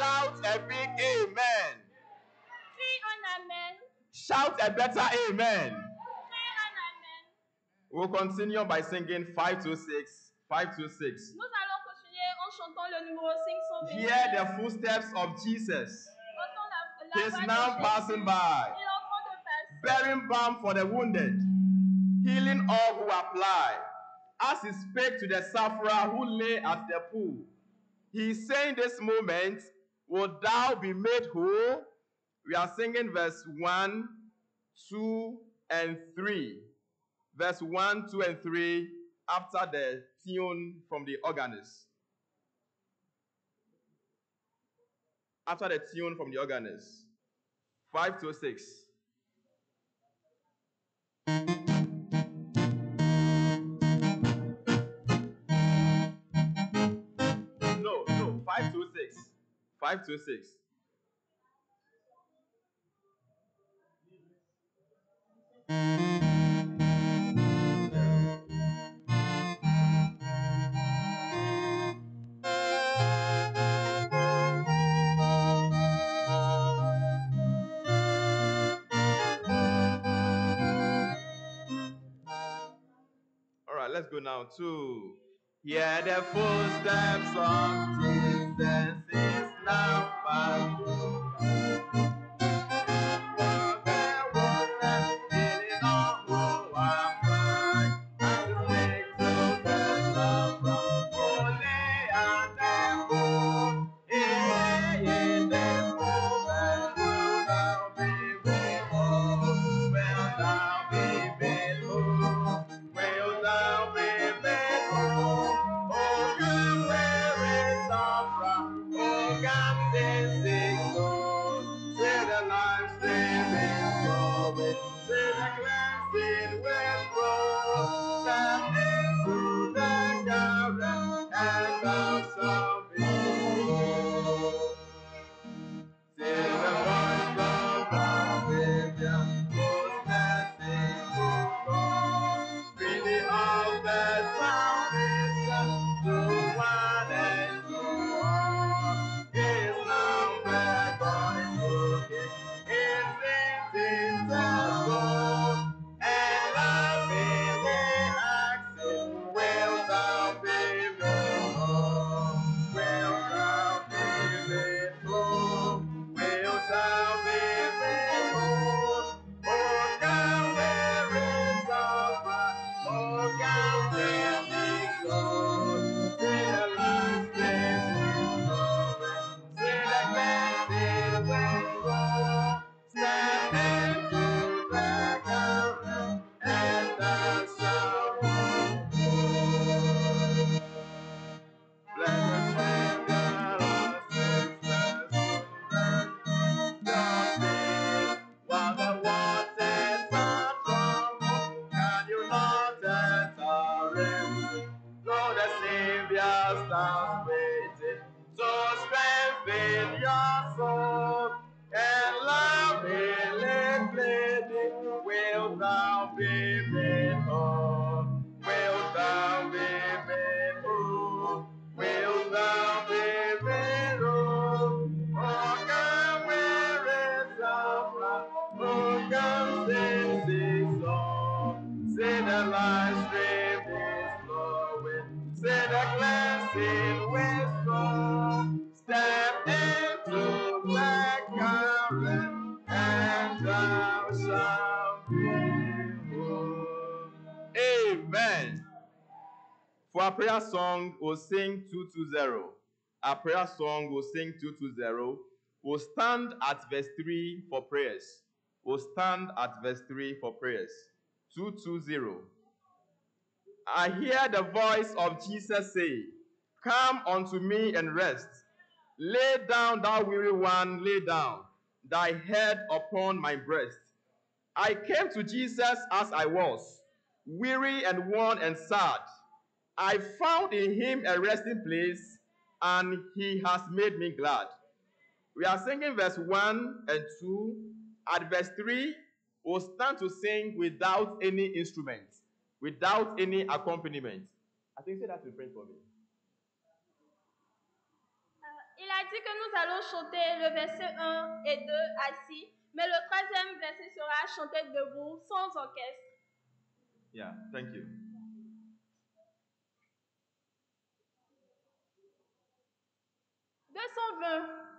Shout a big amen. Crie un amen. Shout a better amen. Crie un amen. We'll continue by singing 526. 526. Nous allons continuer en chantant le numéro 526. Hear the footsteps of Jesus. Entends la He's voix de now Jésus. passing by, Il est en train de passer. bearing balm for the wounded, healing all who apply. As he spake to the sufferer who lay at the pool, he is saying this moment, will thou be made whole? We are singing verse 1, 2, and 3. Verse 1, 2, and 3 after the tune from the organist. After the tune from the organist. 5 to 6. No, 5 to 6. 5 to 6. All right, let's go now to hear the footsteps of Jesus is now found. Amen. For our prayer song, we'll sing 220. Our prayer song, we'll sing 220. We'll stand at verse 3 for prayers. We'll stand at verse 3 for prayers. 220. I hear the voice of Jesus say, "Come unto me and rest. Lay down, thou weary one, lay down thy head upon my breast." I came to Jesus as I was, weary and worn and sad. I found in him a resting place, and he has made me glad. We are singing verse 1 and 2. At verse 3, we'll stand to sing without any instrument, without any accompaniment. I think say that refrain for me. Il a dit que nous allons chanter le verset 1 et 2 assis, mais le troisième verset sera chanté debout, sans orchestre. Yeah, thank you. « 220.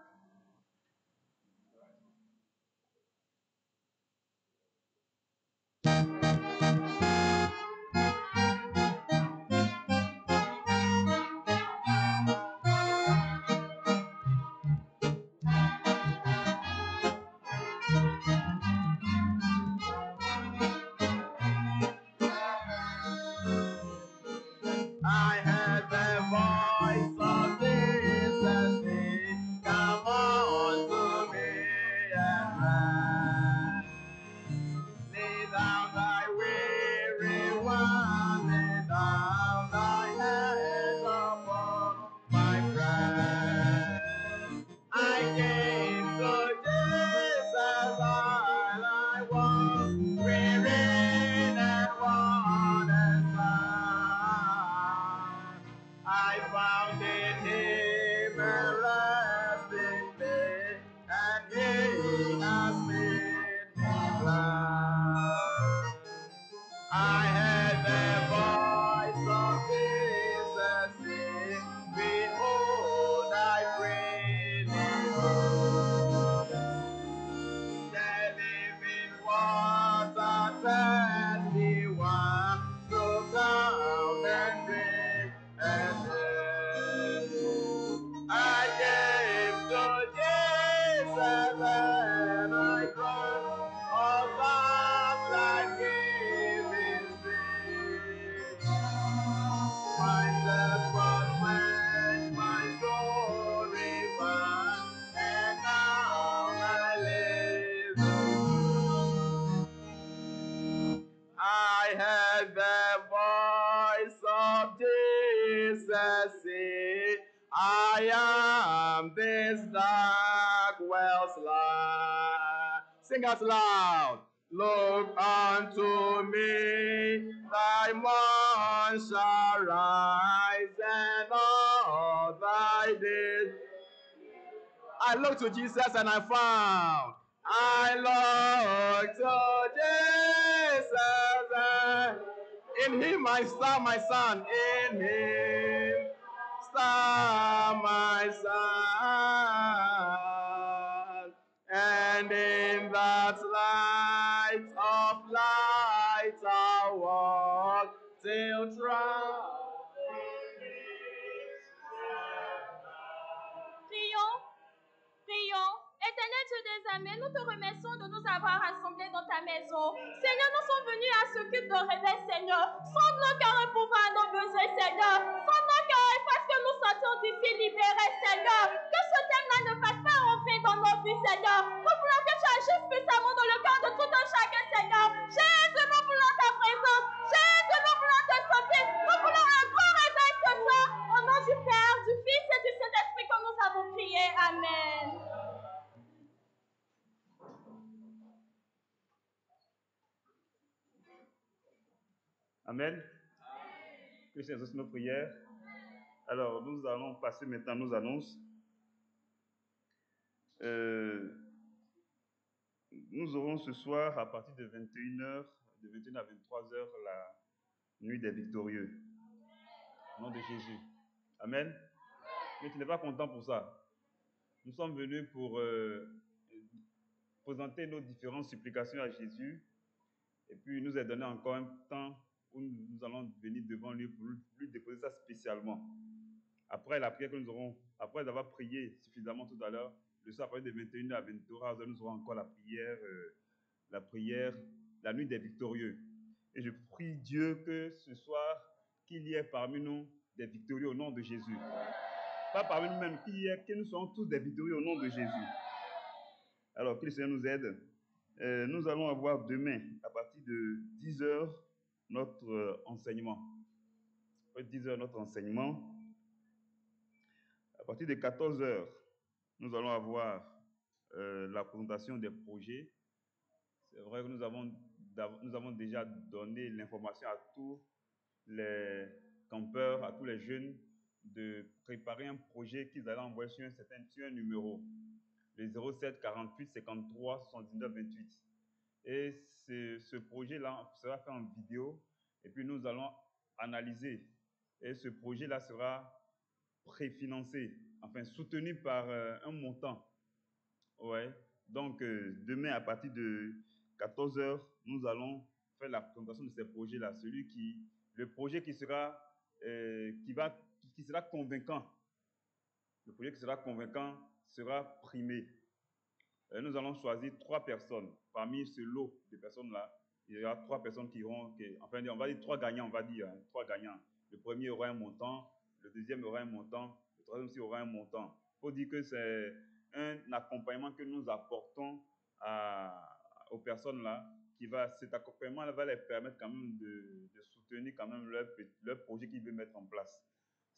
I heard the voice of Jesus say, come on to me and rest. Lay down thy weary one, lay down thy head upon my breast. I came to Jesus while I was weary and worn and sad. I found in him a resting place, and he has made me glad. I heard the voice of Jesus say, behold, I bring the living water, thirsty one, so come and drink and rest. I came to Jesus and I drank of that life-giving stream. My thirst was quenched, my soul revived, and now I live. I heard the voice of Jesus say, I am this dark well's light. Sing out loud. Look unto me, thy morn shall rise, and all thy days. I looked to Jesus and I found. I looked to Jesus and in him I stand, my son. In him stand, my son. And in that light of light I'll walk till trial. Prions. Éternel Dieu des armées, nous te remercions de nous avoir rassemblés dans ta maison. Seigneur, nous sommes venus à ce culte de réveil, Seigneur. Sonde nos cœurs et pourvois à nos besoins, Seigneur. Sonde nos cœurs et fasse que nous sortions d'ici libérés, Seigneur. Que ce thème-là ne fasse pas entrer dans nos vies, Seigneur. Nous voulons que tu agisses puissamment dans le cœur de tout un chacun, Seigneur. Jésus, nous voulons ta présence. Jésus, nous voulons te sentir. Nous voulons un grand réveil ce soir. Au nom du Père, du Fils et du Saint-Esprit que nous avons prié. Amen. Amen. Que je exauce nos prières. Alors, nous allons passer maintenant nos annonces. Nous aurons ce soir, à partir de 21h, de 21 à 23h, la nuit des victorieux. Au nom de Jésus. Amen. Mais tu n'es pas content pour ça. Nous sommes venus pour présenter nos différentes supplications à Jésus. Et puis, il nous a donné encore un temps où nous allons venir devant lui pour lui déposer ça spécialement. Après la prière que nous aurons, après avoir prié suffisamment tout à l'heure, le soir à partir de 21h à 23h, nous aurons encore la prière, la nuit des victorieux. Et je prie Dieu que ce soir, qu'il y ait parmi nous des victorieux au nom de Jésus. Pas parmi nous-mêmes, que nous soyons tous des victorieux au nom de Jésus. Alors, que le Seigneur nous aide. Nous allons avoir demain, à partir de 10h, notre enseignement. À 10h, notre enseignement. À partir de 14h, nous allons avoir la présentation des projets. C'est vrai que nous avons déjà donné l'information à tous les campeurs, à tous les jeunes de préparer un projet qu'ils allaient envoyer sur un numéro, le 07 48 53 79 28. Et ce projet-là sera fait en vidéo et puis nous allons analyser. Et ce projet-là sera préfinancé, enfin soutenu par un montant. Ouais. Donc, demain, à partir de 14 h, nous allons faire la présentation de ces projets-là. Le projet qui sera convaincant. Le projet qui sera convaincant sera primé. Nous allons choisir 3 personnes. Parmi ce lot de personnes-là, il y aura 3 personnes enfin, on va dire 3 gagnants, on va dire, 3 gagnants. Le premier aura un montant, le deuxième aura un montant, le troisième aussi aura un montant. Il faut dire que c'est un accompagnement que nous apportons aux personnes-là, cet accompagnement va les permettre quand même de soutenir quand même leur projet qu'ils veulent mettre en place.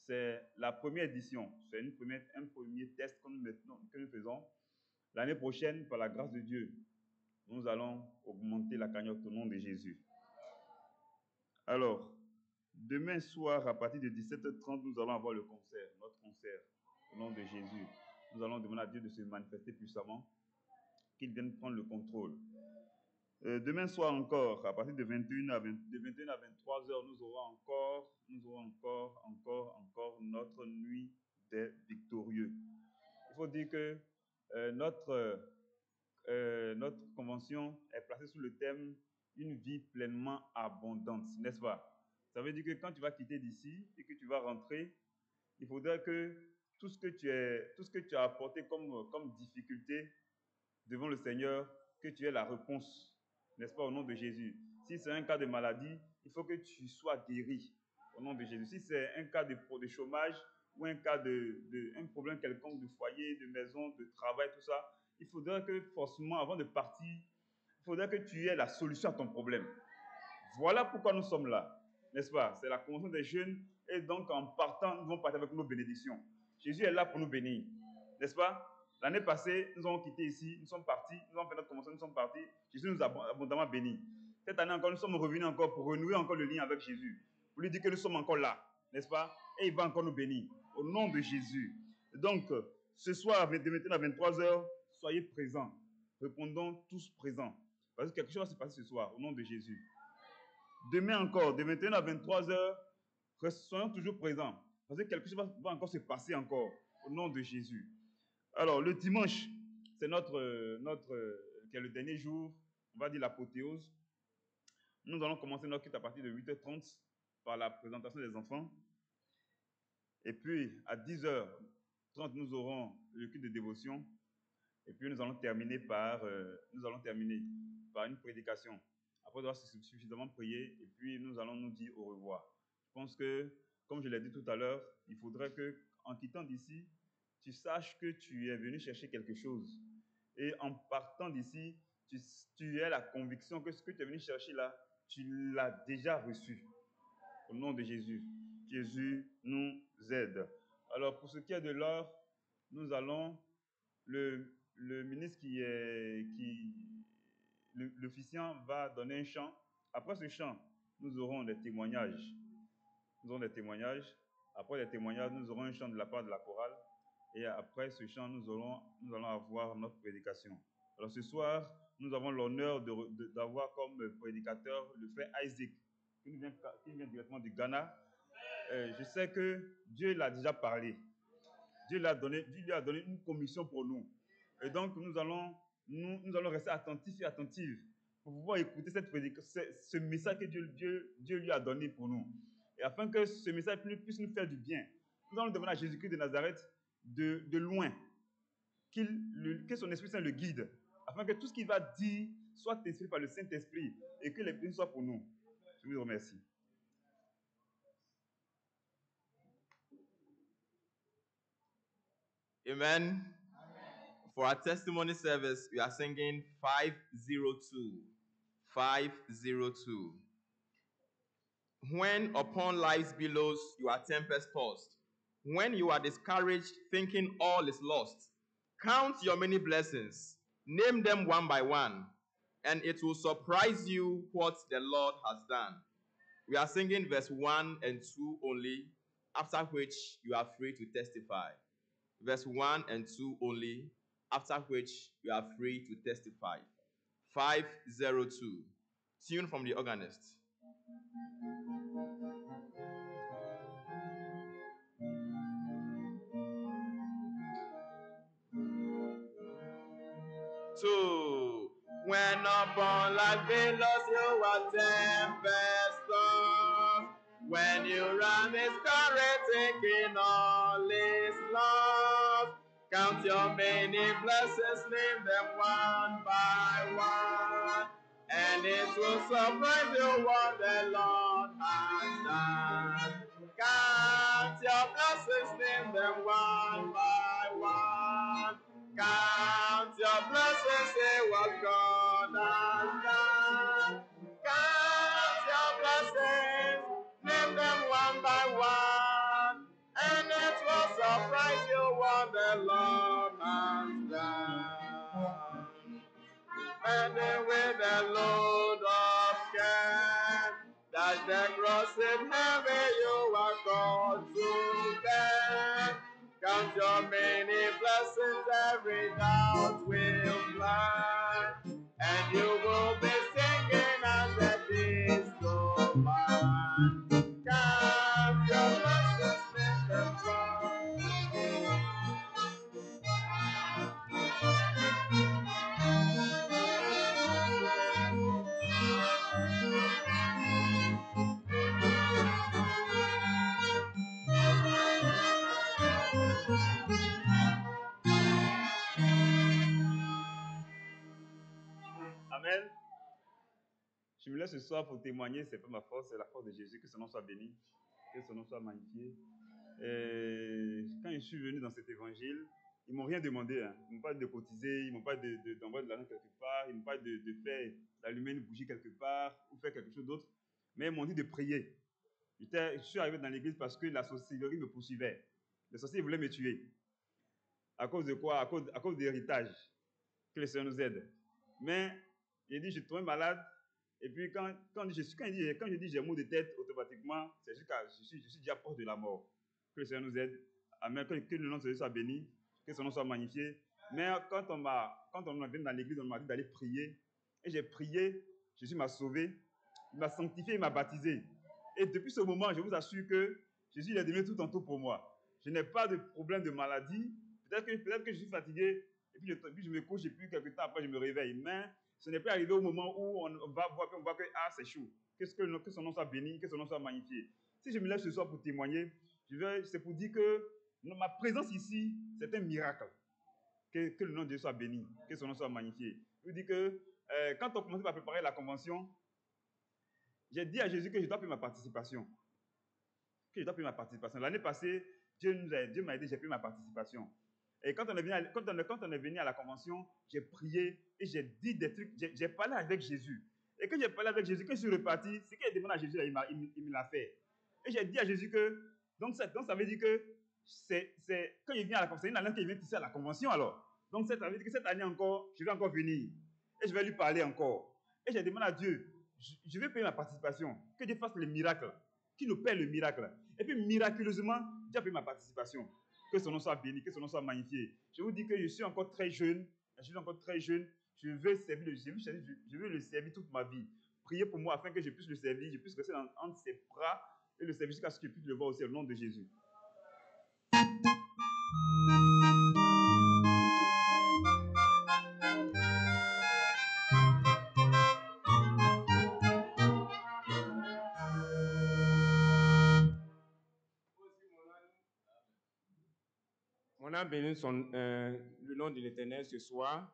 C'est la première édition, c'est un premier test que nous faisons. L'année prochaine, par la grâce de Dieu, nous allons augmenter la cagnotte au nom de Jésus. Alors, demain soir, à partir de 17h30, nous allons avoir notre concert, au nom de Jésus. Nous allons demander à Dieu de se manifester puissamment, qu'il vienne prendre le contrôle. Demain soir encore, à partir de 21h à 23h, nous aurons encore notre nuit des victorieux. Il faut dire que notre convention est placée sous le thème « Une vie pleinement abondante », n'est-ce pas? Ça veut dire que quand tu vas quitter d'ici et que tu vas rentrer, il faudrait que tout ce que tu as apporté comme difficulté devant le Seigneur, que tu aies la réponse, n'est-ce pas, au nom de Jésus. Si c'est un cas de maladie, il faut que tu sois guéri au nom de Jésus. Si c'est un cas de chômage ou un cas un problème quelconque de foyer, de maison, de travail, tout ça, il faudrait que forcément, avant de partir, il faudrait que tu aies la solution à ton problème. Voilà pourquoi nous sommes là, n'est-ce pas? C'est la convention des jeunes et donc en partant, nous allons partir avec nos bénédictions. Jésus est là pour nous bénir, n'est-ce pas? L'année passée, nous avons quitté ici, nous sommes partis, nous avons fait notre convention, nous sommes partis. Jésus nous a abondamment bénis. Cette année encore, nous sommes revenus encore pour renouer encore le lien avec Jésus. Pour lui dire que nous sommes encore là, n'est-ce pas? Et il va encore nous bénir, au nom de Jésus. Donc, ce soir, de maintenant à 23h, soyez présents. Répondons tous présents. Parce que quelque chose va se passer ce soir, au nom de Jésus. Demain encore, de 21h à 23h, soyons toujours présents. Parce que quelque chose va encore se passer encore, au nom de Jésus. Alors, le dimanche, c'est qui est le dernier jour, on va dire l'apothéose. Nous allons commencer notre culte à partir de 8h30 par la présentation des enfants. Et puis, à 10h30, nous aurons le culte de dévotion. Et puis, nous allons terminer par une prédication. Après avoir suffisamment prié, et puis nous allons nous dire au revoir. Je pense que, comme je l'ai dit tout à l'heure, il faudrait qu'en quittant d'ici, tu saches que tu es venu chercher quelque chose. Et en partant d'ici, tu aies la conviction que ce que tu es venu chercher là, tu l'as déjà reçu. Au nom de Jésus. Jésus nous aide. Alors, pour ce qui est de l'heure, nous allons, le ministre l'officiant va donner un chant. Après ce chant, nous aurons des témoignages. Après les témoignages, nous aurons un chant de la part de la chorale. Et après ce chant, nous allons avoir notre prédication. Alors ce soir, nous avons l'honneur d'avoir comme prédicateur le frère Isaac, qui vient directement du Ghana. Je sais que Dieu l'a déjà parlé. Dieu lui a donné une commission pour nous. Et donc, nous allons rester attentifs et attentives pour pouvoir écouter ce message que Dieu lui a donné pour nous. Et afin que ce message puisse nous faire du bien, nous allons demander à Jésus-Christ de Nazareth de loin, que son Esprit Saint le guide, afin que tout ce qu'il va dire soit inspiré par le Saint-Esprit et que les bénédictions soient pour nous. Je vous remercie. Amen. For our testimony service, we are singing 502. 502. When upon life's billows you are tempest-tossed, when you are discouraged, thinking all is lost, count your many blessings, name them one by one, and it will surprise you what the Lord has done. We are singing verse 1 and 2 only, after which you are free to testify. Verse 1 and 2 only, after which you are free to testify. 502. Tune from the organist. Two. When upon like billows you are tempest-tossed, when you ram his current taking all is lost, count your many blessings, name them one by one, and it will surprise you what the Lord has done. Count your blessings, name them one by one. Count your blessings, say what God has done. Count your blessings, name them one by one, and it will surprise you what the Lord has done. And with a load of care, that the cross in heaven you are called to bear. Count your many blessings, every doubt will fly, and you will be singing as the days go by. Count your blessings, let them fall. Amen. Je me lève ce soir pour témoigner, c'est pas ma force, c'est la force de Jésus, que son nom soit béni, que son nom soit magnifié. Et quand je suis venu dans cet évangile, ils ne m'ont rien demandé. Hein. Ils ne m'ont pas de cotiser, ils ne m'ont pas d'envoyer de l'argent quelque part, ils ne m'ont pas de faire d'allumer une bougie quelque part ou faire quelque chose d'autre. Mais ils m'ont dit de prier. Je suis arrivé dans l'église parce que la sorcellerie me poursuivait. Les sorciers voulaient me tuer. À cause de quoi? À cause de l'héritage. Que le Seigneur nous aide. Mais j'ai dit, je suis tombé malade. Et puis quand je dis j'ai maux de tête, automatiquement, c'est juste que je suis déjà proche de la mort. Que le Seigneur nous aide. Amen. Que le nom de Jésus soit béni. Que son nom soit magnifié. Mais quand on m'a venu dans l'église, on m'a dit d'aller prier. Et j'ai prié. Jésus m'a sauvé. Il m'a sanctifié, il m'a baptisé. Et depuis ce moment, je vous assure que Jésus il est devenu tout en tout pour moi. Je n'ai pas de problème de maladie. Peut-être que je suis fatigué. Et puis je me couche et puis quelques temps après, je me réveille. Mais ce n'est pas arrivé au moment où on va voir que c'est chaud. Que son nom soit béni, que son nom soit magnifié. Si je me lève ce soir pour témoigner, c'est pour dire que ma présence ici, c'est un miracle. Que le nom de Dieu soit béni, que son nom soit magnifié. Je vous dis que quand on commençait à préparer la convention, j'ai dit à Jésus que je dois payer ma participation. L'année passée, Dieu m'a aidé, j'ai payé ma participation. Et quand on est venu à la convention, j'ai prié et j'ai dit des trucs, j'ai parlé avec Jésus. Et quand j'ai parlé avec Jésus, quand je suis reparti, ce qu'il a demandé à Jésus, il me l'a fait. Et j'ai dit à Jésus que, donc ça veut dire que quand il vient à la convention, c'est une année qu'il vient ici à la convention alors. Donc ça veut dire que cette année encore, je vais encore venir. Et je vais lui parler encore. Et j'ai demandé à Dieu, je vais payer ma participation, que Dieu fasse le miracle, qu'il nous paie le miracle. Et puis miraculeusement, Dieu a payé ma participation. Que son nom soit béni, que son nom soit magnifié. Je vous dis que je suis encore très jeune. Je veux le servir toute ma vie. Priez pour moi afin que je puisse le servir, je puisse rester entre ses bras et le servir jusqu'à ce que je puisse le voir aussi au nom de Jésus. Mon âme bénit le nom de l'Éternel ce soir.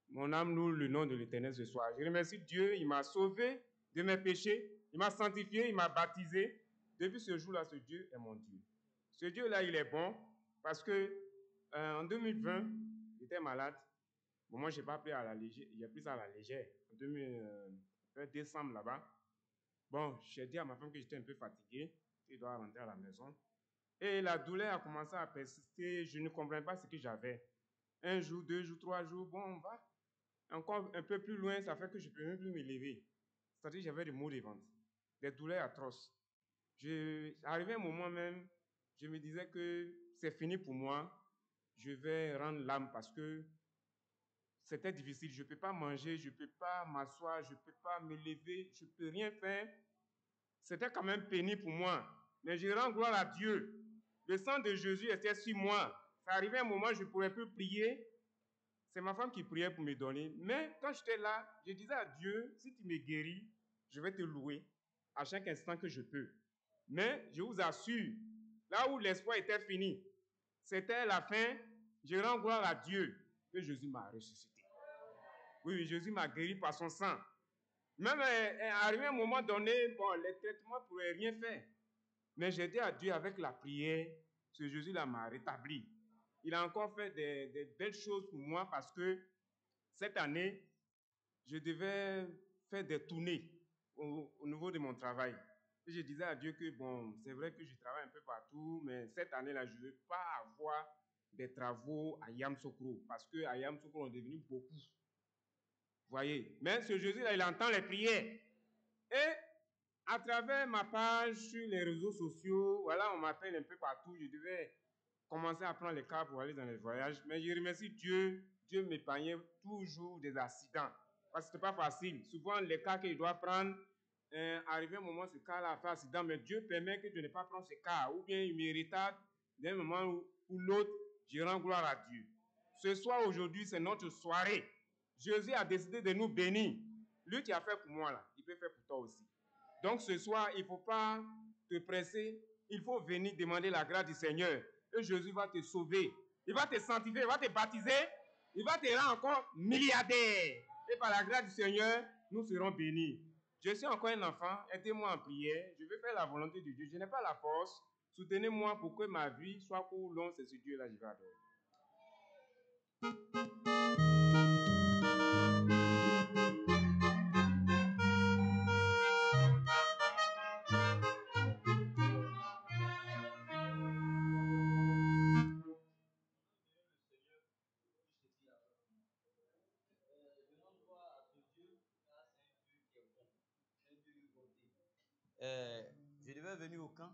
Mon âme loue le nom de l'Éternel ce soir. Je remercie Dieu, il m'a sauvé de mes péchés, il m'a sanctifié, il m'a baptisé. Depuis ce jour-là, ce Dieu est mon Dieu. Ce Dieu-là, il est bon parce que en 2020, j'étais malade. Bon, moi, je n'ai pas pris à la légère, j'ai pris ça à la légère. En décembre là-bas. Bon, j'ai dit à ma femme que j'étais un peu fatigué, qu'il doit rentrer à la maison. Et la douleur a commencé à persister. Je ne comprenais pas ce que j'avais. Un jour, 2 jours, 3 jours, bon, on va. Encore un peu plus loin, ça fait que je ne peux même plus me lever. C'est-à-dire que j'avais des maux de ventre, des douleurs atroces. Arrivé un moment même, je me disais que c'est fini pour moi. Je vais rendre l'âme parce que c'était difficile. Je ne peux pas manger, je ne peux pas m'asseoir, je ne peux pas me lever, je ne peux rien faire. C'était quand même pénible pour moi. Mais je rends gloire à Dieu. Le sang de Jésus était sur moi. Ça arrivait un moment, je ne pouvais plus prier. C'est ma femme qui priait pour me donner. Mais quand j'étais là, je disais à Dieu, si tu me guéris, je vais te louer à chaque instant que je peux. Mais je vous assure, là où l'espoir était fini, c'était la fin. Je rends gloire à Dieu que Jésus m'a ressuscité. Oui, Jésus m'a guéri par son sang. Même arrivé un moment donné, bon, les traitements ne pourraient rien faire. Mais j'ai dit à Dieu avec la prière, ce Jésus-là m'a rétabli. Il a encore fait des belles choses pour moi parce que cette année, je devais faire des tournées au niveau de mon travail. Et je disais à Dieu que, bon, c'est vrai que je travaille un peu partout, mais cette année-là, je ne veux pas avoir des travaux à Yamoussoukro parce qu'à Yamoussoukro, on est devenu beaucoup. Vous voyez? Mais ce Jésus-là, il entend les prières. Et à travers ma page sur les réseaux sociaux, voilà, on m'appelle un peu partout. Je devais commencer à prendre les cars pour aller dans les voyages. Mais je remercie Dieu. Dieu m'épargnait toujours des accidents. Parce que ce n'était pas facile. Souvent, les cas que je dois prendre, arrivé un moment, ce cas-là a fait accident. Mais Dieu permet que je n'ai pas prendre ce cas. Ou bien il me retarde d'un moment ou l'autre. Je rends gloire à Dieu. Ce soir, aujourd'hui, c'est notre soirée. Jésus a décidé de nous bénir. Lui qui a fait pour moi, là, il peut faire pour toi aussi. Donc ce soir, il ne faut pas te presser. Il faut venir demander la grâce du Seigneur. Et Jésus va te sauver. Il va te sanctifier, il va te baptiser. Il va te rendre encore milliardaire. Et par la grâce du Seigneur, nous serons bénis. Je suis encore un enfant. Aidez-moi en prière. Je vais faire la volonté de Dieu. Je n'ai pas la force. Soutenez-moi pour que ma vie soit courte ou longue. C'est ce Dieu-là que je vais adorer. Je devais venir au camp.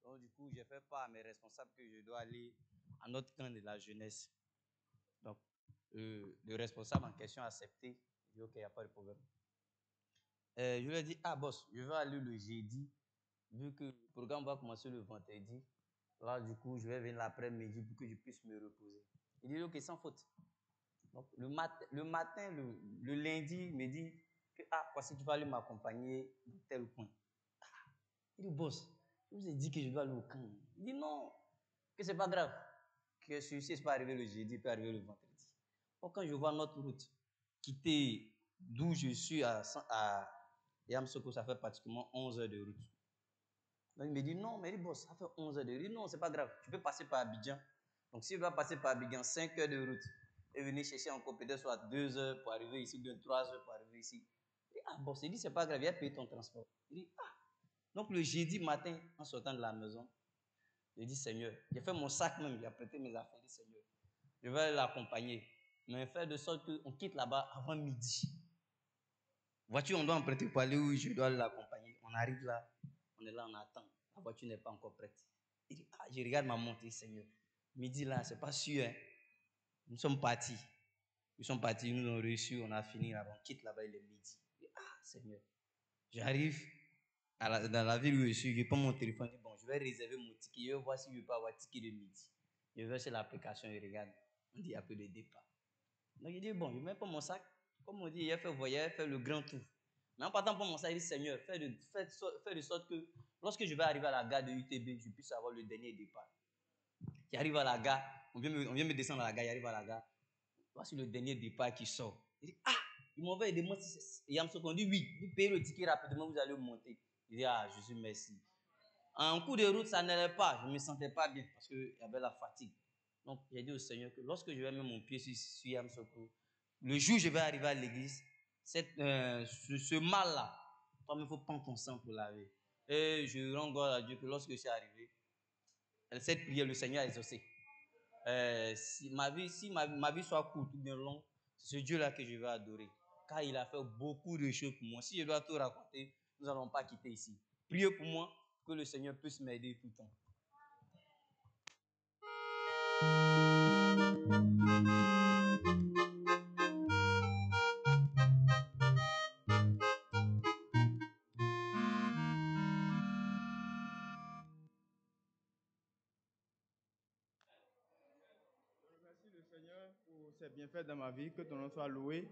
Donc, du coup, j'ai fait part à mes responsables que je dois aller à notre camp de la jeunesse. Donc, le responsable en question a accepté. Il dit, OK, il n'y a pas de problème. Je lui ai dit, ah, boss, je vais aller le jeudi, vu que le programme va commencer le vendredi. Là, du coup, je vais venir l'après-midi pour que je puisse me reposer. Il dit, OK, sans faute. Donc, le matin, le lundi, il me dit que, ah, voici, tu vas aller m'accompagner dans tel point. Il dit, boss, je vous ai dit que je dois aller au camp. Il dit, non, que c'est pas grave. Que celui-ci n'est pas arrivé le jeudi, il peut arriver le vendredi. Donc, quand je vois notre route quitter d'où je suis à Yamoussoukro, ça fait pratiquement 11 heures de route. Donc, il me dit, non, mais il dit, boss, ça fait 11 heures de route. Il dit, non, c'est pas grave, tu peux passer par Abidjan. Donc, si je dois passer par Abidjan, 5 heures de route, et venir chercher encore peut-être soit 2 heures pour arriver ici, ou bien 3 heures pour arriver ici. Il dit, ah, boss, il dit, c'est pas grave, il a payé ton transport. Il dit, ah. Donc, le jeudi matin, en sortant de la maison, je dis, Seigneur, j'ai fait mon sac même, j'ai apprêté mes affaires, je dis, Seigneur, je vais l'accompagner, mais faire de sorte qu'on quitte là-bas avant midi. Voiture, on doit emprunter pour aller où je dois l'accompagner. On arrive là, on est là, on attend. La voiture n'est pas encore prête. Il dit, ah, je regarde ma montée, Seigneur. Midi là, c'est pas sûr. Hein. Nous sommes partis. Ils sont partis, nous avons reçu, on a fini là-bas. On quitte là-bas, il est midi. Je dis, ah, Seigneur. J'arrive dans la ville où je suis, je prends mon téléphone, je dis, bon, je vais réserver mon ticket, je vais voir si je peux avoir ticket de midi. Je vais sur l'application, je regarde, on dit, il y a peu de départ. Donc je dis, bon, je mets pas mon sac, comme on dit, il a fait voyage, fait le grand tour. Mais en partant pour mon sac, je dis, Seigneur, fais de sorte que lorsque je vais arriver à la gare de UTB, je puisse avoir le dernier départ. J'arrive à la gare, on vient me descendre à la gare, j'arrive à la gare, voici le dernier départ qui sort. Je dis, ah, ils m'ont envoyé des mots, Yamoussoukro, on dit oui, il paye le ticket rapidement, vous allez monter. Je dis, ah, Jésus, merci. En cours de route, ça n'allait pas. Je ne me sentais pas bien parce qu'il y avait la fatigue. Donc, j'ai dit au Seigneur que lorsque je vais mettre mon pied sur Yamoussoukro, le jour où je vais arriver à l'église, ce mal-là, toi, il faut prendre ton sang pour laver. Et je rends gloire à Dieu que lorsque je suis arrivé, cette prière, le Seigneur a exaucé. Si ma vie soit courte ou bien longue, c'est ce Dieu-là que je vais adorer. Car il a fait beaucoup de choses pour moi. Si je dois tout raconter, nous n'allons pas quitter ici. Priez pour moi, que le Seigneur puisse m'aider tout le temps. Je remercie le Seigneur pour ses bienfaits dans ma vie, que ton nom soit loué,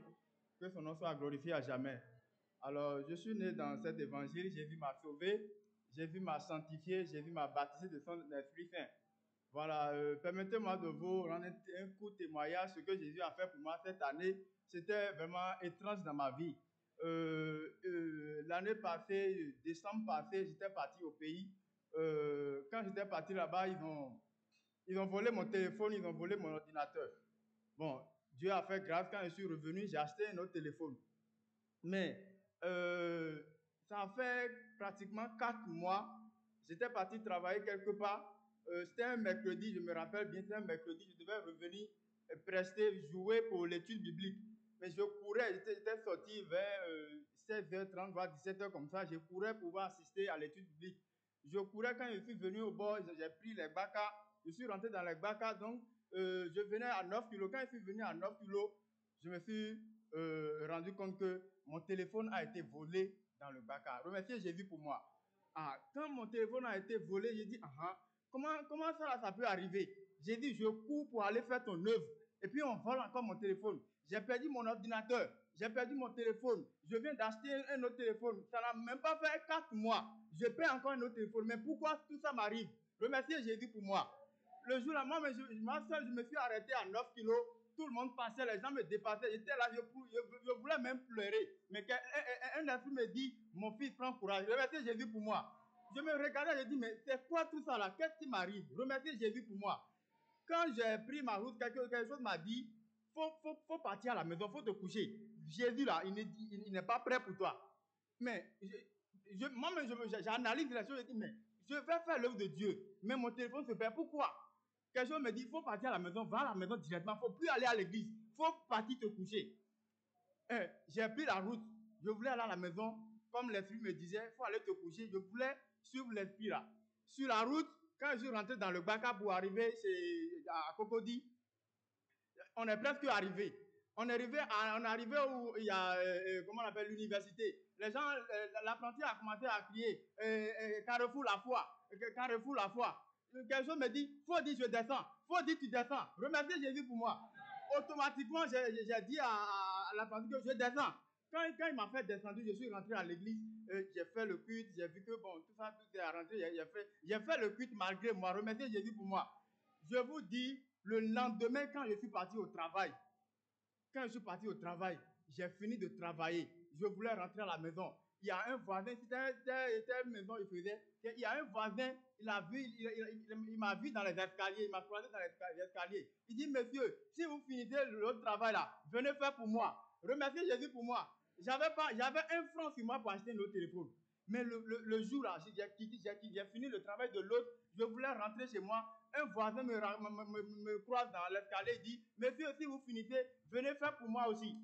que son nom soit glorifié à jamais. Alors, je suis né dans cet évangile, Jésus m'a sauvé, Jésus m'a sanctifié, Jésus m'a baptisé de son Esprit Saint. Voilà, permettez-moi de vous rendre un court témoignage, ce que Jésus a fait pour moi cette année. C'était vraiment étrange dans ma vie. L'année passée, décembre passé, j'étais parti au pays. Quand j'étais parti là-bas, ils ont volé mon téléphone, ils ont volé mon ordinateur. Bon, Dieu a fait grâce. Quand je suis revenu, j'ai acheté un autre téléphone. Mais ça a fait pratiquement 4 mois. J'étais parti travailler quelque part. C'était un mercredi, je me rappelle bien, c'était un mercredi. Je devais revenir prester, jouer pour l'étude biblique. Mais je courais, j'étais sorti vers 16h30, voire 17h comme ça. Je courais pour pouvoir assister à l'étude biblique. Je courais quand je suis venu au bord, j'ai pris les bacas. Je suis rentré dans les bacas, donc je venais à 9 kilos. Quand je suis venu à 9 kilos, je me suis rendu compte que mon téléphone a été volé dans le bac. Remerciez Jésus pour moi. Quand mon téléphone a été volé, j'ai dit, comment ça peut arriver? J'ai dit, je cours pour aller faire ton œuvre. Et puis on vole encore mon téléphone. J'ai perdu mon ordinateur. J'ai perdu mon téléphone. Je viens d'acheter un autre téléphone. Ça n'a même pas fait 4 mois. Je paie encore un autre téléphone. Mais pourquoi tout ça m'arrive? Remerciez Jésus pour moi. Le jour-là, moi, je me suis arrêté à 9 kilos. Tout le monde passait, les gens me dépassaient. J'étais là, je voulais même pleurer. Mais un esprit me dit, mon fils, prends courage. Remerciez Jésus pour moi. Je me regardais, je dis, mais c'est quoi tout ça là? Qu'est-ce qui m'arrive? Remerciez Jésus pour moi. Quand j'ai pris ma route, quelque chose m'a dit, faut partir à la maison, faut te coucher. Jésus là, il n'est pas prêt pour toi. Mais moi-même, j'analyse les choses, je dis, mais je vais faire l'œuvre de Dieu. Mais mon téléphone se perd. Pourquoi? Quelque chose me dit, il faut partir à la maison, va à la maison directement, il ne faut plus aller à l'église, il faut partir te coucher. J'ai pris la route, je voulais aller à la maison, comme l'esprit me disait, il faut aller te coucher, je voulais suivre l'esprit là. Sur la route, quand je suis rentré dans le Baka pour arriver à Cocody, on est presque arrivé. On est arrivé où il y a, comment on appelle, l'université. Les gens, l'apprenti a commencé à crier, Carrefour la foi, Carrefour la foi. Quelque chose me dit, faut dire je descends, faut dire tu descends. Remerciez Jésus pour moi. Automatiquement, j'ai dit à l'apprenti que je descends. Quand il m'a fait descendre, je suis rentré à l'église, j'ai fait le culte, j'ai vu que bon, tout est arrangé, j'ai fait le culte malgré moi. Remerciez Jésus pour moi. Je vous dis, le lendemain, quand je suis parti au travail, j'ai fini de travailler. Je voulais rentrer à la maison. Il y a un voisin, c'était une maison, il y a un voisin, il m'a vu dans les escaliers, il m'a croisé dans les escaliers. Il dit, monsieur, si vous finissez l'autre travail là, venez faire pour moi. Remerciez Jésus pour moi. J'avais 1 franc sur moi pour acheter un autre téléphone. Mais le jour là, j'ai fini le travail de l'autre, je voulais rentrer chez moi. Un voisin me croise dans l'escalier et dit, monsieur, si vous finissez, venez faire pour moi aussi.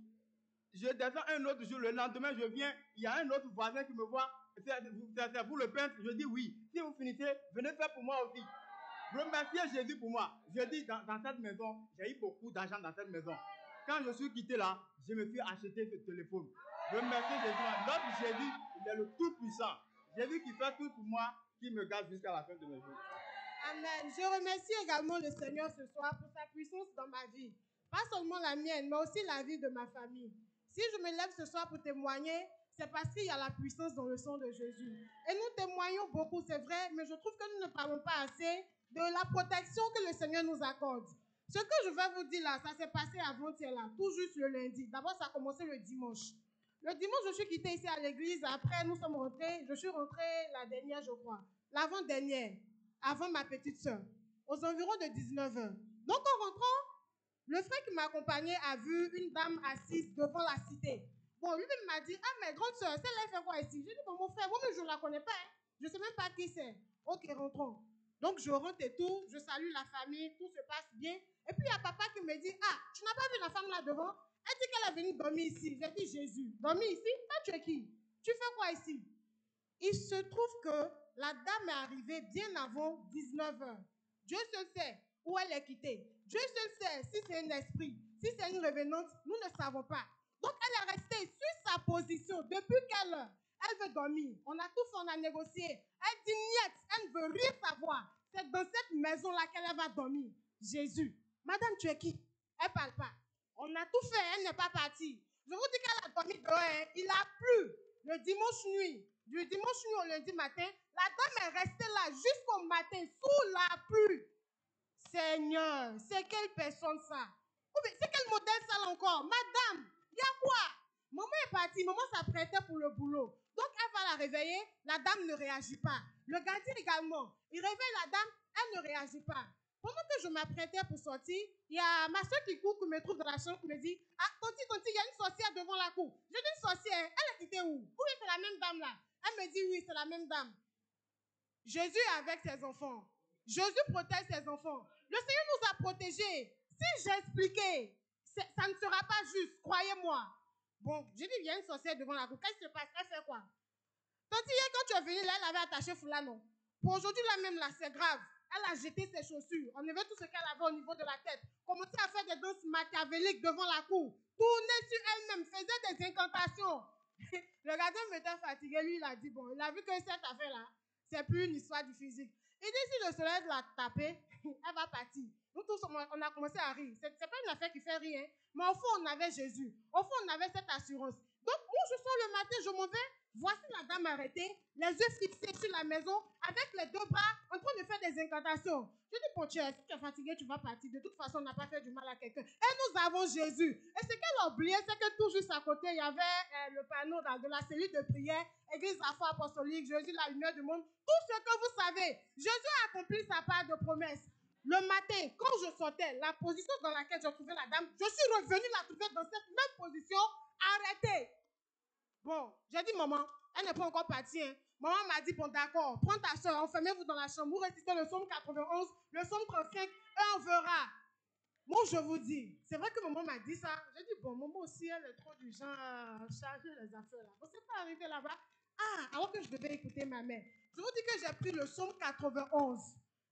Je descends un autre jour, le lendemain, je viens, il y a un autre voisin qui me voit, c'est vous le peintre? Je dis oui. Si vous finissez, venez faire pour moi aussi. Remerciez Jésus pour moi. Je dis, dans cette maison, j'ai eu beaucoup d'argent dans cette maison. Quand je suis quitté là, je me suis acheté ce téléphone. Remerciez Jésus. Notre Jésus, il est le tout-puissant. Jésus qui fait tout pour moi, qui me garde jusqu'à la fin de mes jours. Amen. Je remercie également le Seigneur ce soir pour sa puissance dans ma vie. Pas seulement la mienne, mais aussi la vie de ma famille. Si je me lève ce soir pour témoigner, c'est parce qu'il y a la puissance dans le sang de Jésus. Et nous témoignons beaucoup, c'est vrai, mais je trouve que nous ne parlons pas assez de la protection que le Seigneur nous accorde. Ce que je vais vous dire là, ça s'est passé avant-hier là, tout juste le lundi. D'abord, ça a commencé le dimanche. Le dimanche, je suis quittée ici à l'église. Après, nous sommes rentrés. Je suis rentrée la dernière, je crois. L'avant-dernière, avant ma petite soeur, aux environs de 19h. Donc, en rentrant, le frère qui m'accompagnait a vu une dame assise devant la cité. Bon, lui m'a dit, ah, mais grande soeur, celle-là, elle fait quoi ici? J'ai dit, bon, mon frère, moi-même, je ne la connais pas. Hein. Je ne sais même pas qui c'est. Ok, rentrons. Donc, je rentre et tout. Je salue la famille. Tout se passe bien. Et puis, il y a papa qui me dit, ah, tu n'as pas vu la femme là devant? Elle dit qu'elle est venue dormir ici. J'ai dit, Jésus, dormir ici? Toi, tu es qui? Tu fais quoi ici? Il se trouve que la dame est arrivée bien avant 19h. Dieu se sait. où elle est quittée. Dieu seul sait si c'est un esprit, si c'est une revenante, nous ne savons pas. Donc, elle est restée sur sa position. Depuis quelle heure? Elle veut dormir. On a tout fait, on a négocié. Elle dit niet, elle ne veut rien savoir. C'est dans cette maison-là qu'elle va dormir. Jésus. Madame, tu es qui? Elle ne parle pas. On a tout fait, elle n'est pas partie. Je vous dis qu'elle a dormi dehors. Hein. Il a plu le dimanche nuit. Du dimanche nuit au lundi matin, la dame est restée là jusqu'au matin sous la pluie. Seigneur, c'est quelle personne ça? C'est quel modèle ça encore? Madame, il y a quoi? Maman est partie, maman s'apprêtait pour le boulot. Donc elle va la réveiller, la dame ne réagit pas. Le gardien également, il réveille la dame, elle ne réagit pas. Pendant que je m'apprêtais pour sortir, il y a ma soeur qui court, qui me trouve dans la chambre, qui me dit « Ah, tonti, il y a une sorcière devant la cour. » Je dis « Une sorcière, elle est quittée où? Oui, c'est la même dame là. » Elle me dit « Oui, c'est la même dame. » Jésus est avec ses enfants. Jésus protège ses enfants. Le Seigneur nous a protégés. Si j'expliquais, ça ne sera pas juste, croyez-moi. Bon, j'ai dit, il y a une sorcière devant la cour. Qu'est-ce qui se passe? Elle fait quoi? Tanti, hier, quand tu es venu, là, elle avait attaché foulard, non? Pour aujourd'hui, là même, là, c'est grave. Elle a jeté ses chaussures, enlevé tout ce qu'elle avait au niveau de la tête, commencé à faire des danses machiavéliques devant la cour, tourner sur elle-même, faisait des incantations. Le gardien m'était fatigué, lui, il a dit, bon, il a vu que cette affaire-là, c'est plus une histoire du physique. Il dit, si le soleil l'a tapé, elle va partir. Nous tous, on a commencé à rire. C'est pas une affaire qui fait rire, hein? Mais au fond, on avait Jésus. Au fond, on avait cette assurance. Donc, moi, je sors le matin, je m'en vais. Voici la dame arrêtée, les yeux fixés sur la maison, avec les deux bras, en train de faire des incantations. Je dis, bon, si tu es fatigué, tu vas partir. De toute façon, on n'a pas fait du mal à quelqu'un. Et nous avons Jésus. Et ce qu'elle a oublié, c'est que tout juste à côté, il y avait le panneau de la cellule de prière, Église la foi apostolique, Jésus, la lumière du monde. Tout ce que vous savez, Jésus a accompli sa part de promesse. Le matin, quand je sortais, la position dans laquelle je trouvais la dame, je suis revenue la trouver dans cette même position, arrêtée. Bon, j'ai dit, maman, elle n'est pas encore partie. Hein. Maman m'a dit, bon, d'accord, prends ta soeur, enfermez-vous dans la chambre, vous récitez le psaume 91, le psaume 35, et on verra. Moi, je vous dis, c'est vrai que maman m'a dit ça. J'ai dit, bon, maman aussi, elle est trop du genre à charger les affaires là. Vous n'êtes pas arrivé là-bas? Ah, alors que je devais écouter ma mère. Je vous dis que j'ai pris le psaume 91.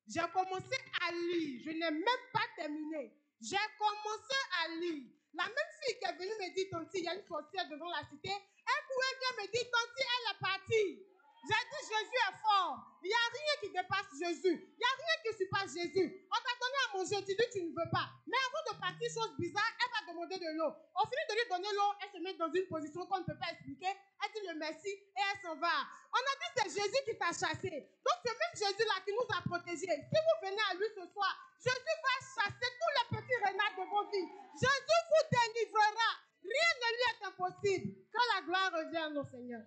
J'ai commencé à lire. Je n'ai même pas terminé. J'ai commencé à lire. La même fille qui est venue me dire, Tanti, il y a une sorcière devant la cité. Elle courait bien me dit, Tanti, elle est partie. J'ai dit, Jésus est fort. Il n'y a rien qui dépasse Jésus. Il n'y a rien qui surpasse Jésus. On t'a donné à manger, tu dis, tu ne veux pas. Mais avant de partir, chose bizarre, elle va demander de l'eau. Au fini de lui donner l'eau, elle se met dans une position qu'on ne peut pas expliquer. Elle dit le merci et elle s'en va. On a dit, c'est Jésus qui t'a chassé. Donc, c'est même Jésus-là qui nous a protégés. Si vous venez à lui ce soir, Jésus va chasser tous les petits renards de vos vies. Jésus vous délivrera. Rien ne lui est impossible. Que la gloire revienne au Seigneur.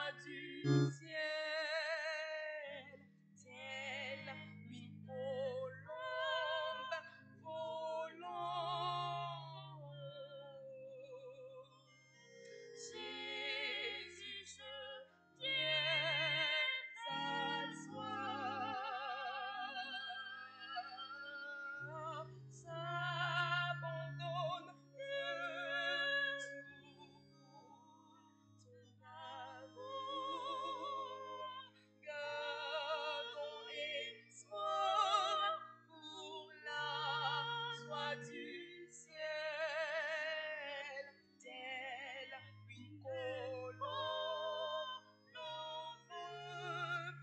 soit du ciel, telle une colombe volant. Jésus se vient s'asseoir, s'abandonne de tout ton amour. Gardons espoir pour la joie du ciel, telle une colombe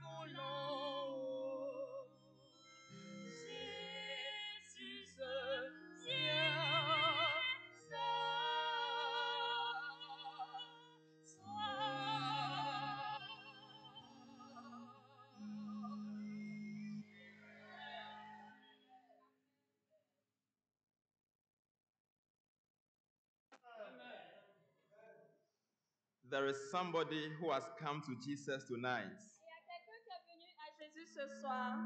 volant. Jésus se vient There is somebody who has come to Jesus tonight, Il y a quelqu'un qui est venu à Jésus ce soir.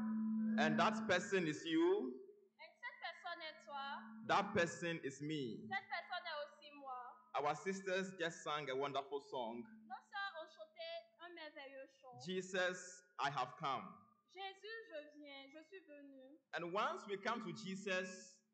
and that person is you, Et cette personne est toi. that person is me. Cette personne est aussi moi. Our sisters just sang a wonderful song, Nos sœurs ont chanté un merveilleux chant. Jesus, I have come. Jésus, je viens, je suis venu. And once we come to Jesus,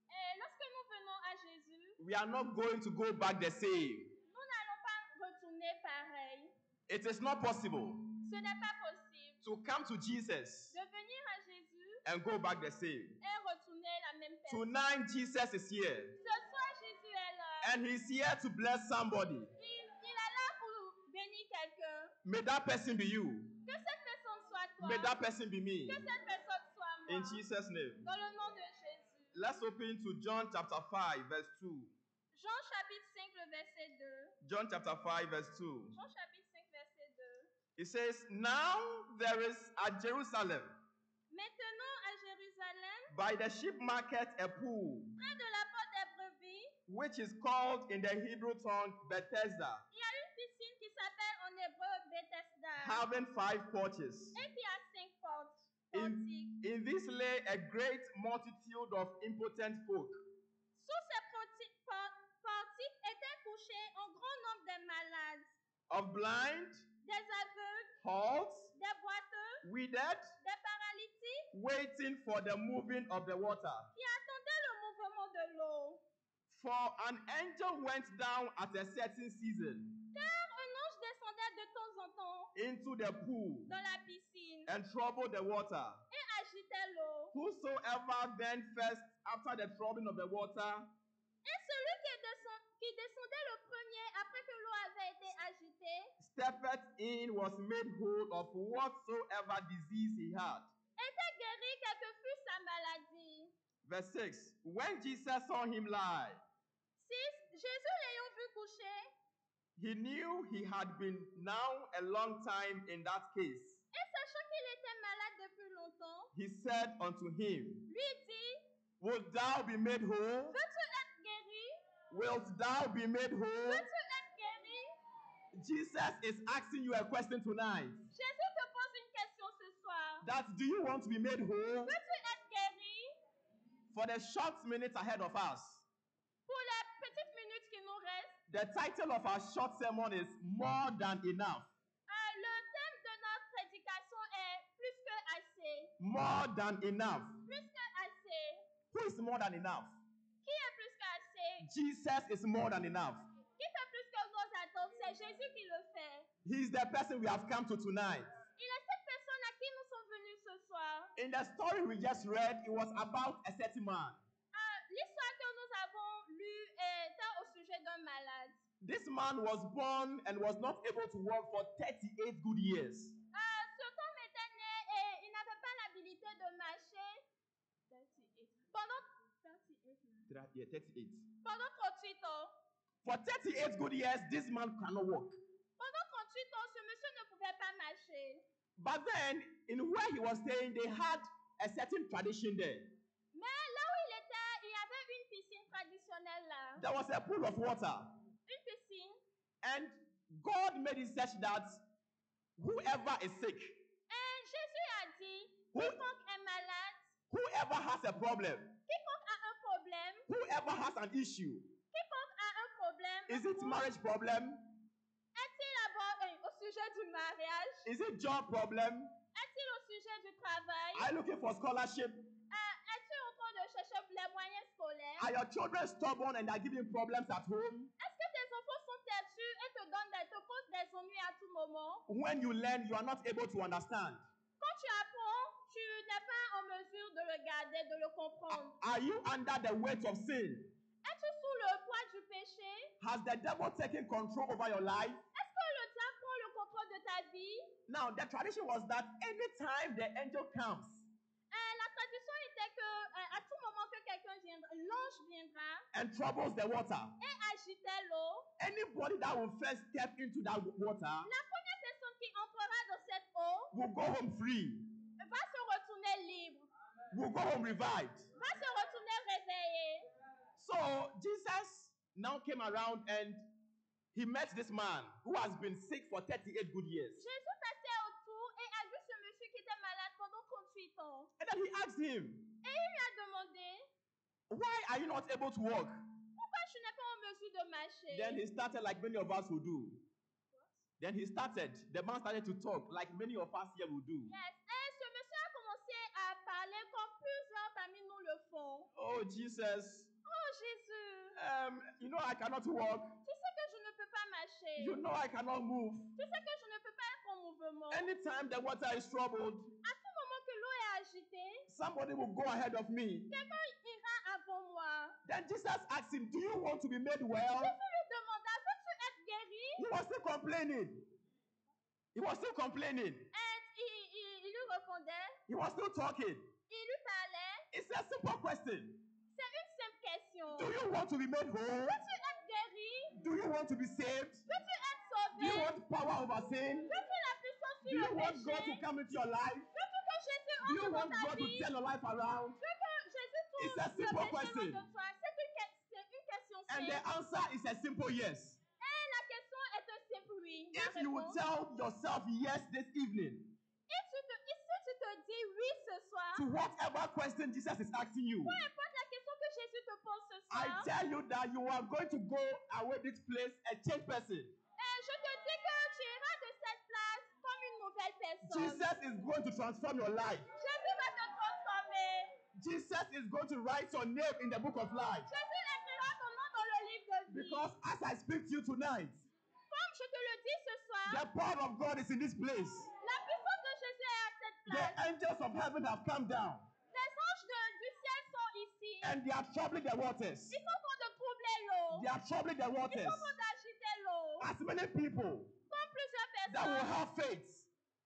Et lorsque nous venons à Jésus, we are not going to go back the same. nous n'allons pas retourner pareil. It is not possible Ce n'est pas possible to come to Jesus de venir à Jésus and go back the same. et retourner la même personne. Tonight, Jesus is here, Ce soir, Jésus est là. and He's here to bless somebody. Il est là pour bénir quelqu'un. May that person be you. Que cette personne soit toi. May that person be me. Que cette personne soit moi. In Jesus' name. Dans le nom de Jésus. Let's open to John chapter 5, verse 2. Jean chapitre 5, le verset 2. John chapter 5, verse 2. Jean chapitre 5, verset 2. It says, Now there is at Jerusalem, Maintenant à Jérusalem, by the sheep market, a pool, près de la porte des brebis, which is called in the Hebrew tongue Bethesda, il y a une piscine qui s'appelle en hébreu Bethesda having 5 porches. et qui a 5 portes. In, Portiques. in this lay a great multitude of impotent folk, Sous ces portiques étaient couchés un grand nombre de malades, of blind, des aveugles, halt, des boiteux, withered, des paralytiques waiting for the moving of the water. qui attendaient le mouvement de l'eau. For an angel went down at a certain season Car un ange descendait de temps en temps into the pool dans la piscine and troubled the water. et agitait l'eau. Whosoever then first, after the troubling of the water, Et celui qui descendait le premier après que l'eau avait été agitée stepped in was made whole of whatsoever disease he had. était guéri quelle que fût sa maladie. Verse 6. When Jesus saw him lie, 6. Jésus l'ayant vu coucher he knew he had been now a long time in that case. et sachant qu'il était malade depuis longtemps, He said unto him, lui dit, Wilt thou be made whole? veux-tu être guéri? Wilt thou be made whole? Veux-tu être guéri? Jesus is asking you a question tonight. Jésus te pose une question ce soir. That do you want to be made whole? Veux-tu être guéri? For the short minutes ahead of us, Pour les petites minutes qui nous restent, the title of our short sermon is More Than Enough. le thème de notre prédication est plus que assez. More than enough. Plus que assez. Who is more than enough? Qui est plus que assez? Jesus is more than enough. Qui fait plus que nos attentes? C'est Jésus qui le fait. He is the person we have come to tonight. Il est cette personne à qui nous sommes venus ce soir. In the story we just read, it was about a certain man. L'histoire que nous avons lue était au sujet d'un malade. This man was born and was not able to walk for 38 good years. Cet homme était né et il n'avait pas l'habilité de marcher. 38. Pendant 38. Pendant 38 ans. For 38 good years, this man cannot walk. Pendant 38 ans, ce monsieur ne pouvait pas marcher. But then, in where he was staying, they had a certain tradition there. Mais là où il était, il y avait une piscine traditionnelle là. There was a pool of water. Une piscine. And God made it such that Whoever is sick, Et Jésus a dit, Who- quiconque est malade, whoever has a problem, quiconque a un problème, whoever has an issue, quiconque a un problème, is it ou marriage problem? est-il d'abord au sujet du mariage? Is it job problem? Est-il au sujet du travail? Are you looking for scholarship? Es-tu en train de chercher les moyens scolaires? Are your children stubborn and are giving problems at home? Est-ce que tes enfants sont têtus et te causent des ennuis à tout moment? When you learn, you are not able to understand. Quand tu apprends, tu n'es pas en mesure de le garder, de le comprendre. Are you under the weight of sin? Es-tu sous le poids du péché? Has the devil taken control over your life? Est-ce que le diable prend le contrôle de ta vie? Now, the tradition was that anytime the angel comes La tradition était que à tout moment que quelqu'un viendra, l'ange viendra and troubles the water, et agitait l'eau. anybody that will first step into that water La première personne qui entrera dans cette eau will go home free, va se retourner libre, will go home revived. va se retourner réveillé. So, Jesus now came around and he met this man who has been sick for 38 good years. Jésus passait autour et a vu ce monsieur qui était malade pendant 38 ans. And then he asked him, Et il lui a demandé, why are you not able to walk? pourquoi je n'ai pas en mesure de marcher? Then he started like many of us will do. Then he started, the man started to talk like many of us here will do. Yes. Et ce monsieur a commencé à parler comme plusieurs parmi nous le font. Oh, Jesus, Oh Jésus, you know I cannot walk. tu sais que je ne peux pas marcher. You know I cannot move. Tu sais que je ne peux pas être en mouvement. Anytime the water is troubled, À tout moment que l'eau est agitée, somebody will go ahead of me. quelqu'un ira avant moi. Then Jesus asked him, do you want to be made well? Jésus lui demanda, veux-tu être guéri? He was still complaining. He was still complaining. Et il lui répondait, He was still talking. il lui parlait. It's a simple question. C'est une simple question. Do you want to be made whole? Veux-tu être guéri? Do you want to be saved? Veux-tu être Do you sauvé? want power over sin? Veux-tu la puissance Do sur you le want God péché? to come into your life? Veux-tu que Jésus Do you entre dans want ta God to vie? turn your life around? Veux que Jésus It's tourne a le simple péché question. loin de toi? C'est une question And the simple. answer is a simple yes. Et la question est un simple oui. La If you would réponse, tell yourself yes this evening si tu te dis oui ce soir, to whatever question Jesus is asking you, peu importe la question que Jésus te pose ce I soir, tell you that you are going to go away this place a changed person. et je te dis que tu iras de cette place comme une nouvelle personne. Jesus is going to transform your life. Jésus va te transformer. Jesus is going to write your name in the book of life. Jésus écrira ton nom dans le livre de vie. Because as I speak to you tonight, Comme je te le dis ce soir, the power of God is in this place. la puissance de Jésus est à cette The place. angels of heaven have come down Les anges du ciel sont ici. and they are troubling the waters. Ils sont en train de troubler l'eau. They are troubling the Ils waters. sont en train d'agiter l'eau. As many people Comme plusieurs that will personnes have faith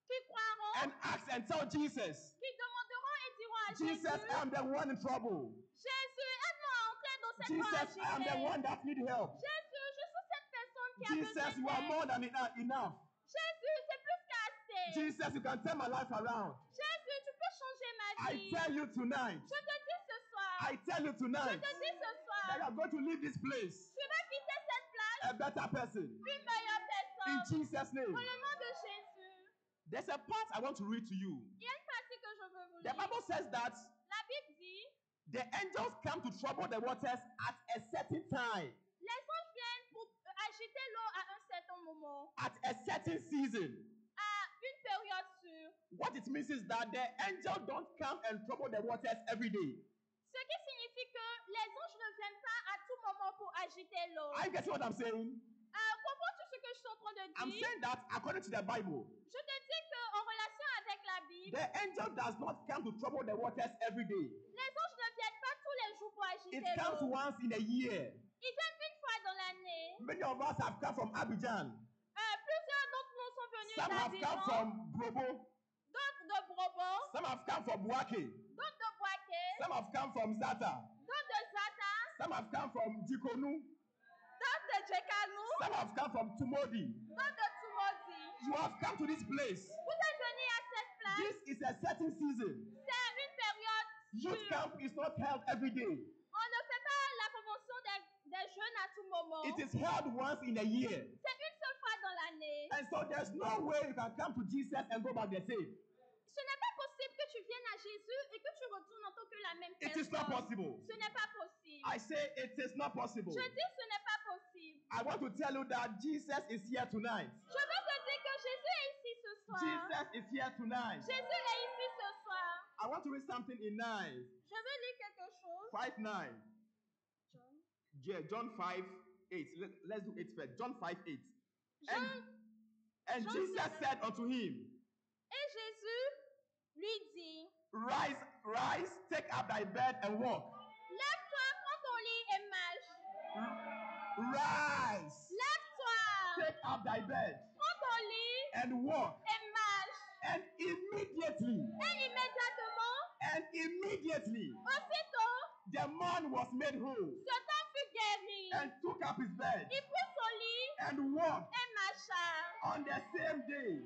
qui croiront, and ask and tell Jesus, qui demanderont et diront à Jesus, Jésus, I am the one in trouble. Jésus, aide-moi à entrer dans cette eau Jesus, I am the agitée. one that need help. Jésus, je suis cette personne qui a Jesus, besoin you are d'aide. more than enough. Jésus, c'est plus qu'assez. Jesus, you can turn my life around. Jésus, tu peux changer ma I vie. tell you tonight, Je te dis ce soir. I tell you Je tonight te dis ce that soir. you are going to leave this place Tu vas quitter cette place a better person. une meilleure In personne. Jesus' name. Au nom de Jésus. There's a part I want to read to you. Il y a une partie que je veux vous The lire. Bible says that La Bible dit, the angels come to trouble the waters at a certain time, les anges viennent pour agiter l'eau à un certain moment, at a certain season. à une période sûre. What it means is that the angel don't come and trouble the waters every day. Ce qui signifie que les anges ne viennent pas à tout moment pour agiter l'eau. Are you getting what I'm saying? Comprends-tu ce que je suis en train de I'm dire? saying that according to the Bible, Je te dis qu'en relation avec la Bible, the angel does not come to trouble the waters every day. les anges ne viennent pas tous les jours pour agiter It comes l'eau. once in a year. Ils viennent une fois dans l'année. Many of us have come from Abidjan. Plusieurs d'entre nous sont venus Some have come d'Abidjan, from Brobo. d'autres de Brobo, Some have come from Bouake. d'autres de Boaké, Some have come from Zata. d'autres de Zata, Some have come from Dikonu. d'autres de Djekanou, Some have come from Tumodi. d'autres de Tumodi. You have come to this place. Vous êtes venus à cette place. This is a certain season. C'est une période Youth sûre. camp is not held every day. On ne fait pas la convention des jeunes à tout moment. It is held once in a year. C'est une seule fois dans l'année. And so there's no way you can come to Jesus and go back the same. Ce n'est pas possible que tu viennes à Jésus et que tu retournes en tant que la même It personne. is not possible. Ce n'est pas possible. I say it is not possible. Je dis ce n'est pas possible. I want to tell you that Jesus is here tonight. Je veux te dire que Jésus est ici ce soir. Jesus is here tonight. Jésus est ici ce soir. I want to read something in 9, Je veux lire quelque chose. 5:9. John. John 5:8. Let's do it first. John 5:8. Jean- And John Jesus 7. said unto him, Et Jésus lui dit, Rise, rise, take up thy bed and walk. lève-toi, prends ton lit et marche. Rise, Lève-toi, take up thy bed prends ton lit and walk. et marche. And immediately, Et immédiatement, aussitôt, the man was made whole cet homme fut guéri. and took up his bed Il prit son lit and walked et marcha. on the same day,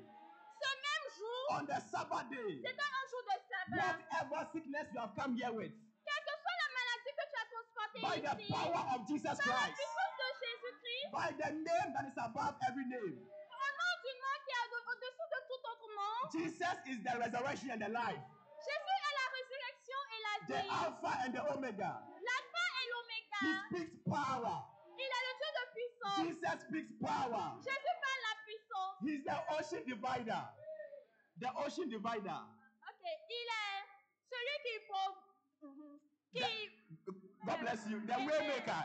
Ce même jour, on the Sabbath day. c'était un jour de sabbat. Whatever sickness you have come here with, Quelle que soit la maladie que tu as by transportée the ici, power of Jesus par la Christ, puissance de Jésus-Christ, by the name that is above every name, au nom du nom qui est au-dessous de tout autre nom, Jesus is the resurrection and the life, Jésus est la résurrection et la the vie, Alpha and the Omega. l'alpha et He l'oméga. speaks power. Il est le Dieu de puissance. Jesus speaks power. Jésus parle la puissance. He's the ocean divider. The ocean divider. Ok, il est celui qui God bless you. The way maker.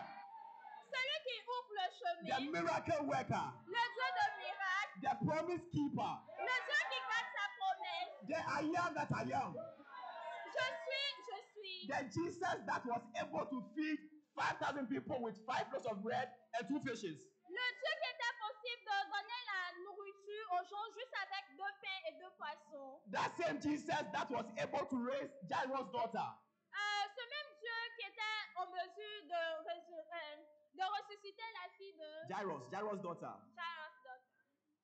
celui qui ouvre le The chemin, miracle worker. le Dieu de miracles, The promise keeper. le Dieu qui garde sa promesse. The I am that I am. Je suis. The Jesus that was able to feed 5,000 people with 5 loaves of bread and 2 fishes. Le Dieu qui était possible de donner la nourriture aux gens juste avec 2 pains et 2 poissons. That same Jesus that was able to raise Jairus' daughter. Ce même Dieu qui était en mesure de ressusciter la fille de Jairus' daughter. Jairus.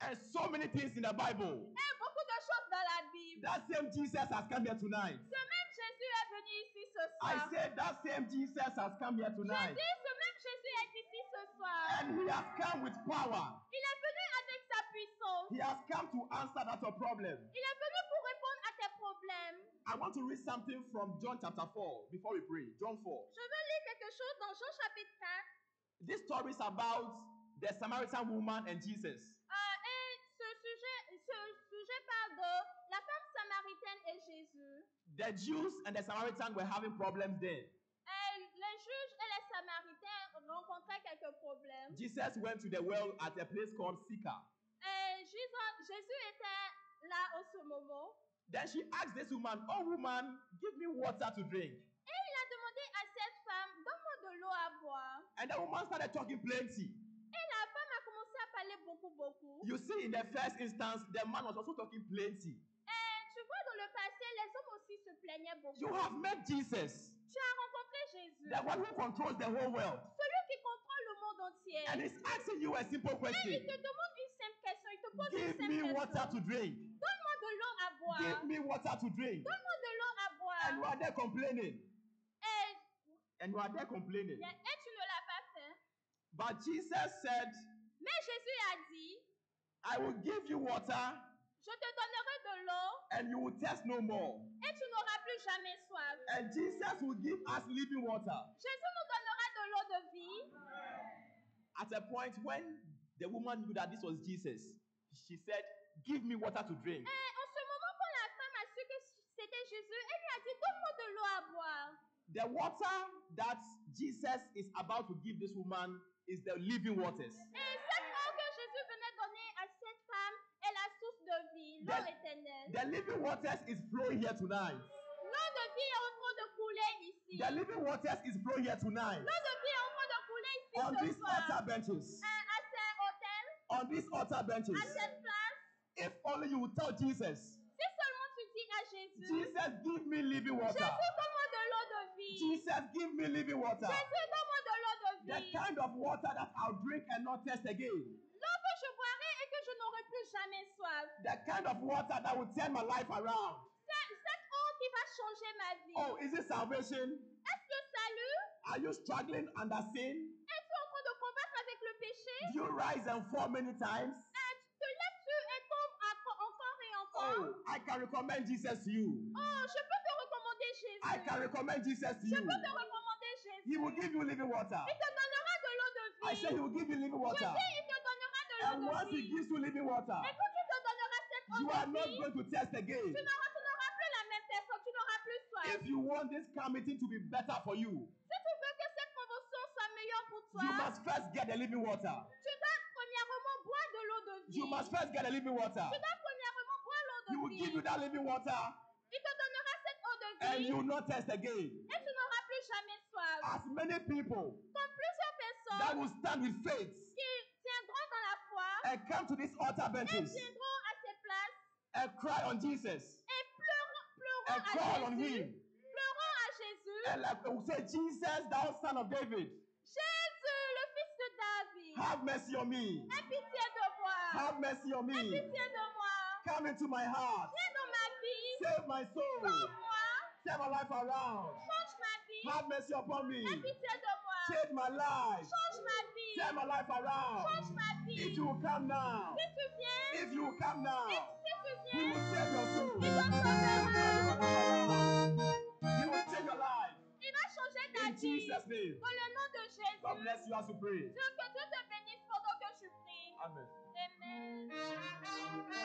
And so many things in the Bible. Et beaucoup de choses dans la Bible. That same Jesus has come here tonight. Ce même Jésus est venu ici ce I soir. said that same Jesus has come here Je tonight. dis, ce même Jésus est ici ce soir. And he has come with power. Il est venu avec sa puissance. He has come to answer that your problem. Il est venu pour répondre à tes problèmes. I want to read something from John chapter 4 before we pray. John 4. Je veux lire quelque chose dans Jean chapitre 4. This story is about the Samaritan woman and Jesus. Et ce sujet parle de la femme samaritaine et Jésus. The Jews and the Samaritan were having problems then. Et les juges et les samaritains rencontraient quelques problèmes. Jesus went to the well at a place called Sychar. Et Jésus était là en ce moment. Then she asked this woman, "Oh woman, give me water to drink." Et il a demandé à cette femme, donne-moi de l'eau à boire. And the woman started talking plenty. Et la femme a commencé à parler beaucoup. You see, in the first instance, the man was also talking plenty. Et tu vois, dans le passé, les hommes aussi se plaignaient beaucoup. You have met Jesus, Tu as rencontré Jésus, the one who controls the whole world. celui qui contrôle le monde entier. And he's asking you a simple Et il question. te demande une simple question, il te pose une Give simple me question. water to drink. Donne-moi de l'eau à boire. Give me water to drink. Donne-moi de l'eau à boire. And you are there complaining. Et And you are there complaining. tu ne l'as pas fait. But Jesus said, Mais Jésus a dit, I will give you water je te donnerai de l'eau and you will thirst no more. et tu n'auras plus jamais soif. And Jesus will give us living water. Jésus nous donnera de l'eau de vie. At a point when the woman knew that this was Jesus, she said, give me water to drink. Et en ce moment, quand la femme a su que c'était Jésus, elle lui a dit, donne-moi de l'eau à boire. The water that Jesus is about to give this woman is the living waters. Et cette eau que Jésus venait donner à cette femme est la source de vie, l'eau éternelle. The living waters is flowing here tonight. L'eau de vie est en train de couler ici. The living waters is flowing here tonight. L'eau de vie est en train de couler ici On ce these soir. altar benches. À ces hôtels, On these altar benches. à cette place. If only you would tell Jesus, Si seulement tu dis à Jésus, Jesus, give me living water. Jésus, donne-moi de l'eau de vie. Jesus, give me living water. Jésus, donne-moi de l'eau de The vie. kind of water that I'll drink and not thirst again. L'eau que je boirai et que je n'aurai plus jamais soif. The kind of water that will turn my life around. Cette eau qui va changer ma vie. Oh, is it salvation? Est-ce que salut? Are you struggling under sin? Es-tu en train de combattre avec le péché? Do you rise and fall many times? Tu te lèves I can recommend Jesus to you. Oh, je peux te recommander Jésus. I can recommend Jesus to Je you. peux te recommander Jésus. He will give you living water. Il te donnera de l'eau de vie. I say he will give you living Je water. dis, il te donnera de And l'eau once de he vie. gives you living water, Et quand il te donnera cette eau you are de not vie, going to test again. tu n'auras plus la même personne, tu n'auras plus soif. If you want this camp meeting to be better for you, Si tu veux que cette convention soit meilleure pour toi, you must first get the living water. tu dois premièrement boire de l'eau de vie. You must first get the living water. Tu dois premièrement boire l'eau de He will vie. give you that living water, Il te donnera cette eau de and vie you will not test again. et tu n'auras plus jamais soif. As many people Comme plusieurs that personnes will stand with faith qui tiendront dans la foi and come to these altar et benches viendront à ces places and cry on Jesus et pleurons and call à on Jésus. him. Pleurons à Jésus. And like we say, Jesus, thou son of David, Jésus, le fils de David, have mercy on me. aie pitié de moi. Have mercy on Aie me. pitié de moi. Come into my heart. Viens dans ma vie. Save my soul. Sauve-moi. Turn my life around. Change ma vie. Have mercy upon me. Aie pitié de moi. Change my life. Change ma vie. Turn my life around. Change ma vie. If you will come now, Si tu viens, if you will come now, et si tu he will viens, save your soul. il te sauvera. He will change your life. Il va changer ta In vie. Jesus' name. Dans le nom de Jésus. God bless you as you pray. Dieu, que Dieu te bénisse pendant que tu pries. Amen. Amen.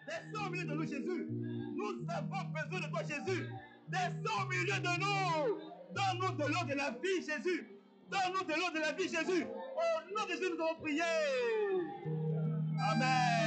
Descends au milieu de nous, Jésus. Nous avons besoin de toi, Jésus. Descends au milieu de nous. Donne-nous de l'eau de la vie, Jésus. Donne-nous de l'eau de la vie, Jésus. Au nom de Jésus, nous avons prié. Amen.